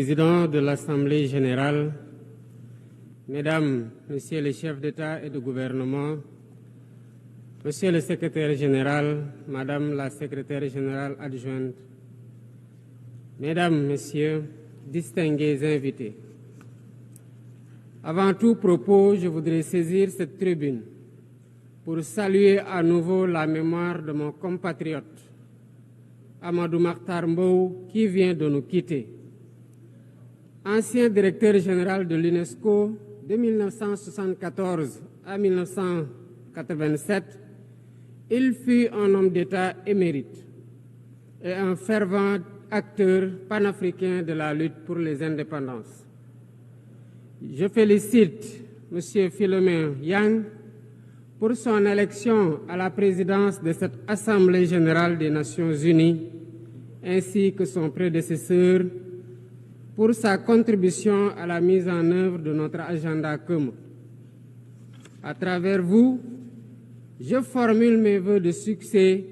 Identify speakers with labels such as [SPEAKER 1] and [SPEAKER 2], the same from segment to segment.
[SPEAKER 1] Président de l'Assemblée générale, Mesdames, Messieurs les chefs d'État et de gouvernement, Monsieur le secrétaire général, Madame la secrétaire générale adjointe, Mesdames, Messieurs, distingués invités. Avant tout propos, je voudrais saisir cette tribune pour saluer à nouveau la mémoire de mon compatriote, Amadou Makhtar Mbow, qui vient de nous quitter. Ancien directeur général de l'UNESCO de 1974 à 1987, il fut un homme d'État émérite et un fervent acteur panafricain de la lutte pour les indépendances. Je félicite M. Philomène Yang pour son élection à la présidence de cette Assemblée générale des Nations unies, ainsi que son prédécesseur pour sa contribution à la mise en œuvre de notre agenda commun. À travers vous, je formule mes vœux de succès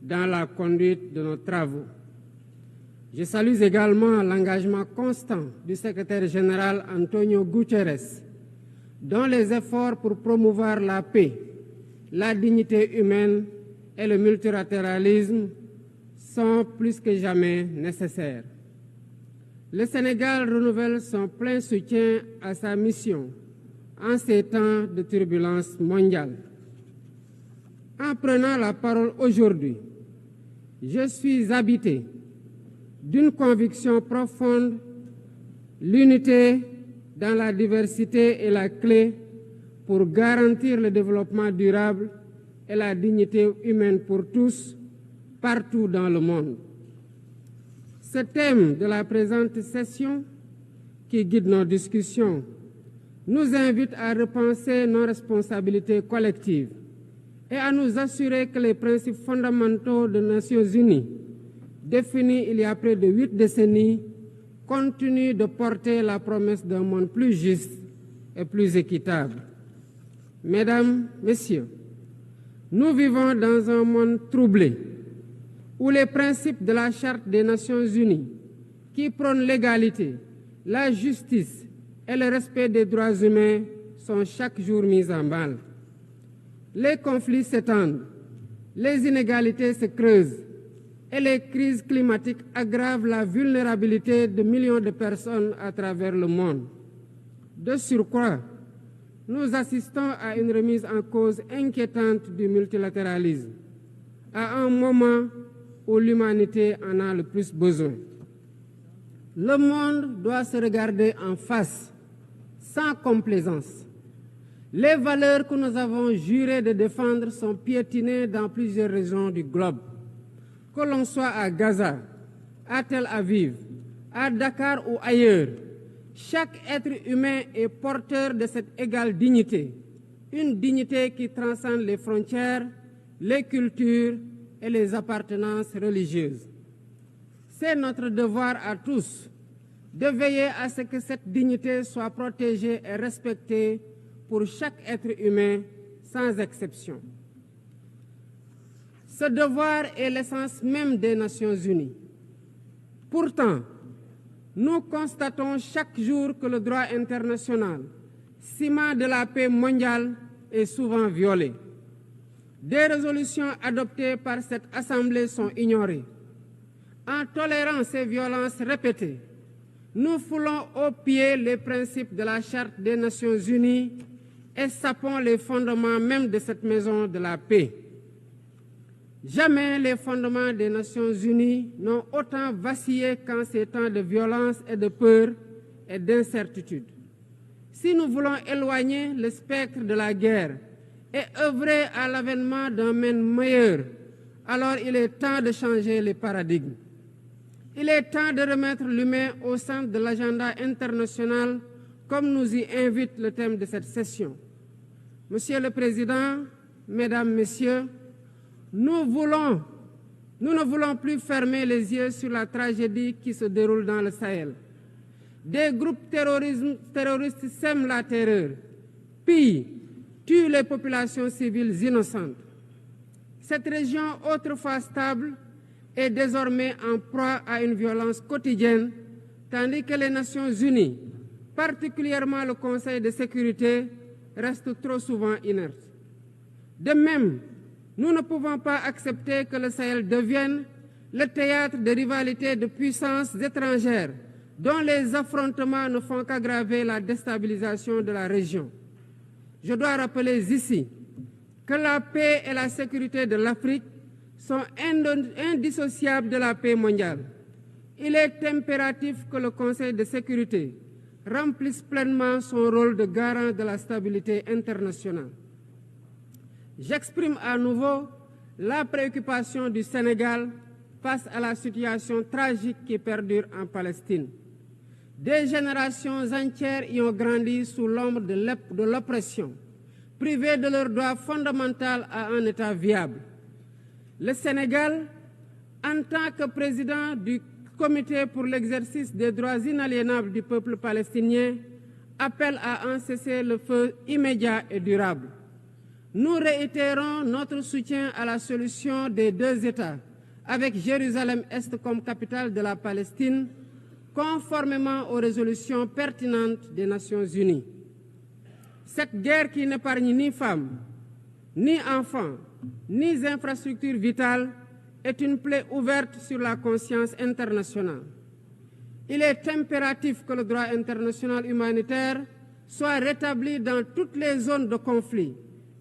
[SPEAKER 1] dans la conduite de nos travaux. Je salue également l'engagement constant du secrétaire général Antonio Guterres, dont les efforts pour promouvoir la paix, la dignité humaine et le multilatéralisme sont plus que jamais nécessaires. Le Sénégal renouvelle son plein soutien à sa mission en ces temps de turbulence mondiale. En prenant la parole aujourd'hui, je suis habité d'une conviction profonde: l'unité dans la diversité est la clé pour garantir le développement durable et la dignité humaine pour tous, partout dans le monde. Ce thème de la présente session, qui guide nos discussions, nous invite à repenser nos responsabilités collectives et à nous assurer que les principes fondamentaux des Nations unies, définis il y a près de 8 décennies, continuent de porter la promesse d'un monde plus juste et plus équitable. Mesdames, Messieurs, nous vivons dans un monde troublé, où les principes de la Charte des Nations unies, qui prônent l'égalité, la justice et le respect des droits humains, sont chaque jour mis en mal. Les conflits s'étendent, les inégalités se creusent et les crises climatiques aggravent la vulnérabilité de millions de personnes à travers le monde. De surcroît, nous assistons à une remise en cause inquiétante du multilatéralisme, à un moment où l'humanité en a le plus besoin. Le monde doit se regarder en face, sans complaisance. Les valeurs que nous avons juré de défendre sont piétinées dans plusieurs régions du globe. Que l'on soit à Gaza, à Tel Aviv, à Dakar ou ailleurs, chaque être humain est porteur de cette égale dignité, une dignité qui transcende les frontières, les cultures et les appartenances religieuses. C'est notre devoir à tous de veiller à ce que cette dignité soit protégée et respectée pour chaque être humain, sans exception. Ce devoir est l'essence même des Nations unies. Pourtant, nous constatons chaque jour que le droit international, ciment de la paix mondiale, est souvent violé. Des résolutions adoptées par cette Assemblée sont ignorées. En tolérant ces violences répétées, nous foulons aux pieds les principes de la Charte des Nations unies et sapons les fondements même de cette maison de la paix. Jamais les fondements des Nations unies n'ont autant vacillé qu'en ces temps de violence et de peur et d'incertitude. Si nous voulons éloigner le spectre de la guerre et œuvrer à l'avènement d'un monde meilleur, alors il est temps de changer les paradigmes. Il est temps de remettre l'humain au centre de l'agenda international, comme nous y invite le thème de cette session. Monsieur le Président, Mesdames, Messieurs, nous ne voulons plus fermer les yeux sur la tragédie qui se déroule dans le Sahel. Des groupes terroristes sèment la terreur, pillent, tuent les populations civiles innocentes. Cette région, autrefois stable, est désormais en proie à une violence quotidienne tandis que les Nations Unies, particulièrement le Conseil de sécurité, restent trop souvent inertes. De même, nous ne pouvons pas accepter que le Sahel devienne le théâtre de rivalités de puissances étrangères dont les affrontements ne font qu'aggraver la déstabilisation de la région. Je dois rappeler ici que la paix et la sécurité de l'Afrique sont indissociables de la paix mondiale. Il est impératif que le Conseil de sécurité remplisse pleinement son rôle de garant de la stabilité internationale. J'exprime à nouveau la préoccupation du Sénégal face à la situation tragique qui perdure en Palestine. Des générations entières y ont grandi sous l'ombre de l'oppression, privées de leur droit fondamental à un État viable. Le Sénégal, en tant que président du Comité pour l'exercice des droits inaliénables du peuple palestinien, appelle à un cessez-le-feu immédiat et durable. Nous réitérons notre soutien à la solution des deux États, avec Jérusalem-Est comme capitale de la Palestine, conformément aux résolutions pertinentes des Nations Unies. Cette guerre qui n'épargne ni femmes, ni enfants, ni infrastructures vitales est une plaie ouverte sur la conscience internationale. Il est impératif que le droit international humanitaire soit rétabli dans toutes les zones de conflit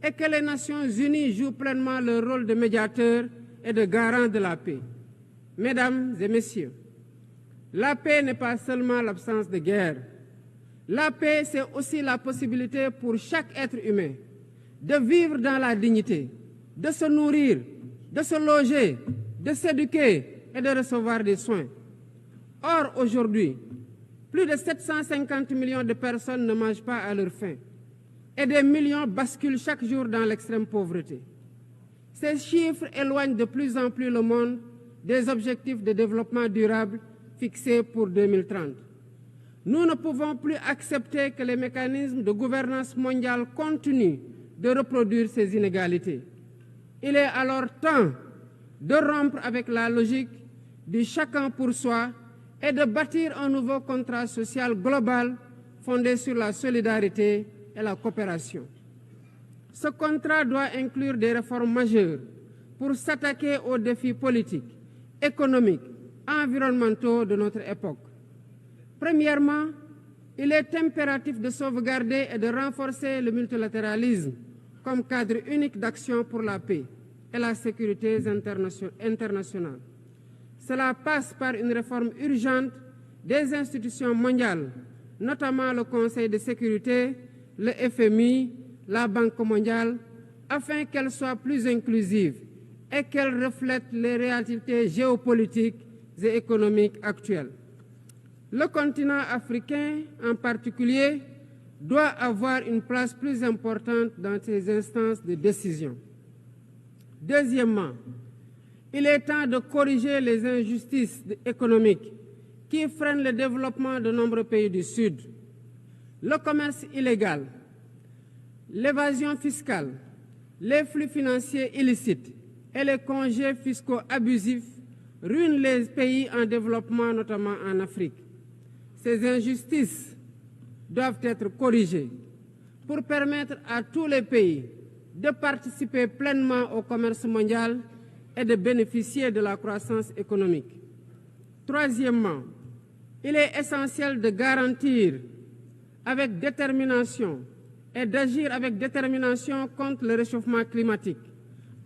[SPEAKER 1] et que les Nations Unies jouent pleinement leur rôle de médiateur et de garant de la paix. Mesdames et messieurs, la paix n'est pas seulement l'absence de guerre. La paix, c'est aussi la possibilité pour chaque être humain de vivre dans la dignité, de se nourrir, de se loger, de s'éduquer et de recevoir des soins. Or, aujourd'hui, plus de 750 millions de personnes ne mangent pas à leur faim et des millions basculent chaque jour dans l'extrême pauvreté. Ces chiffres éloignent de plus en plus le monde des objectifs de développement durable fixés pour 2030. Nous ne pouvons plus accepter que les mécanismes de gouvernance mondiale continuent de reproduire ces inégalités. Il est alors temps de rompre avec la logique du chacun pour soi et de bâtir un nouveau contrat social global fondé sur la solidarité et la coopération. Ce contrat doit inclure des réformes majeures pour s'attaquer aux défis politiques, économiques, environnementaux de notre époque. Premièrement, il est impératif de sauvegarder et de renforcer le multilatéralisme comme cadre unique d'action pour la paix et la sécurité internationale. Cela passe par une réforme urgente des institutions mondiales, notamment le Conseil de sécurité, le FMI, la Banque mondiale, afin qu'elles soient plus inclusives et qu'elles reflètent les réalités géopolitiques et économiques actuelles. Le continent africain, en particulier, doit avoir une place plus importante dans ces instances de décision. Deuxièmement, il est temps de corriger les injustices économiques qui freinent le développement de nombreux pays du Sud. Le commerce illégal, l'évasion fiscale, les flux financiers illicites et les congés fiscaux abusifs ruinent les pays en développement, notamment en Afrique. Ces injustices doivent être corrigées pour permettre à tous les pays de participer pleinement au commerce mondial et de bénéficier de la croissance économique. Troisièmement, il est essentiel de garantir avec détermination et d'agir avec détermination contre le réchauffement climatique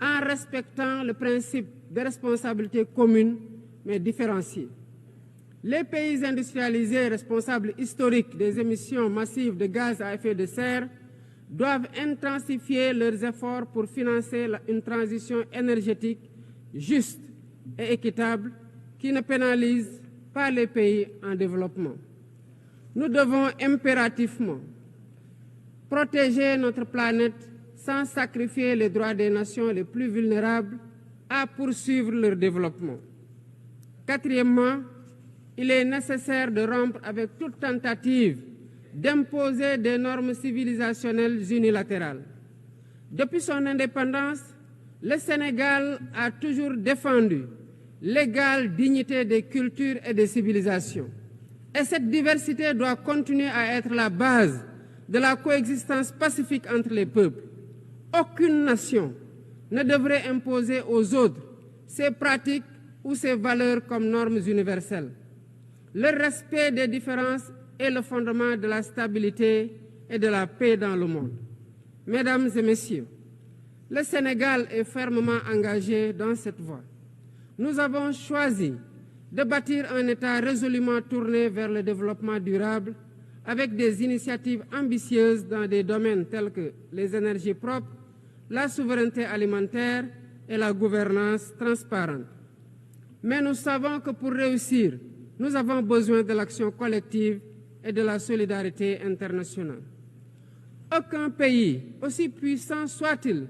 [SPEAKER 1] en respectant le principe de responsabilité commune mais différenciée. Les pays industrialisés responsables historiques des émissions massives de gaz à effet de serre doivent intensifier leurs efforts pour financer une transition énergétique juste et équitable qui ne pénalise pas les pays en développement. Nous devons impérativement protéger notre planète sans sacrifier les droits des nations les plus vulnérables à poursuivre leur développement. Quatrièmement, il est nécessaire de rompre avec toute tentative d'imposer des normes civilisationnelles unilatérales. Depuis son indépendance, le Sénégal a toujours défendu l'égale dignité des cultures et des civilisations. Et cette diversité doit continuer à être la base de la coexistence pacifique entre les peuples. Aucune nation ne devrait imposer aux autres ses pratiques ou ses valeurs comme normes universelles. Le respect des différences est le fondement de la stabilité et de la paix dans le monde. Mesdames et messieurs, le Sénégal est fermement engagé dans cette voie. Nous avons choisi de bâtir un État résolument tourné vers le développement durable avec des initiatives ambitieuses dans des domaines tels que les énergies propres, la souveraineté alimentaire et la gouvernance transparente. Mais nous savons que pour réussir, nous avons besoin de l'action collective et de la solidarité internationale. Aucun pays, aussi puissant soit-il,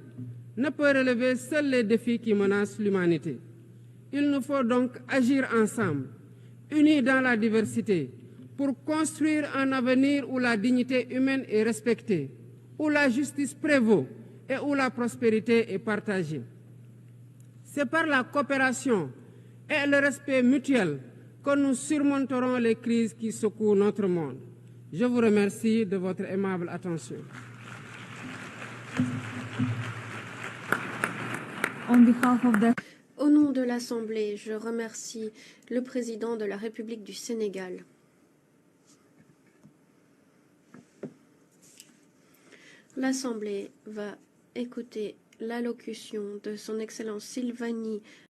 [SPEAKER 1] ne peut relever seuls les défis qui menacent l'humanité. Il nous faut donc agir ensemble, unis dans la diversité, pour construire un avenir où la dignité humaine est respectée, où la justice prévaut et où la prospérité est partagée. C'est par la coopération et le respect mutuel que nous surmonterons les crises qui secouent notre monde. Je vous remercie de votre aimable attention.
[SPEAKER 2] Au nom de l'Assemblée, je remercie le président de la République du Sénégal. L'Assemblée va écouter l'allocution de son Excellence Sylvanie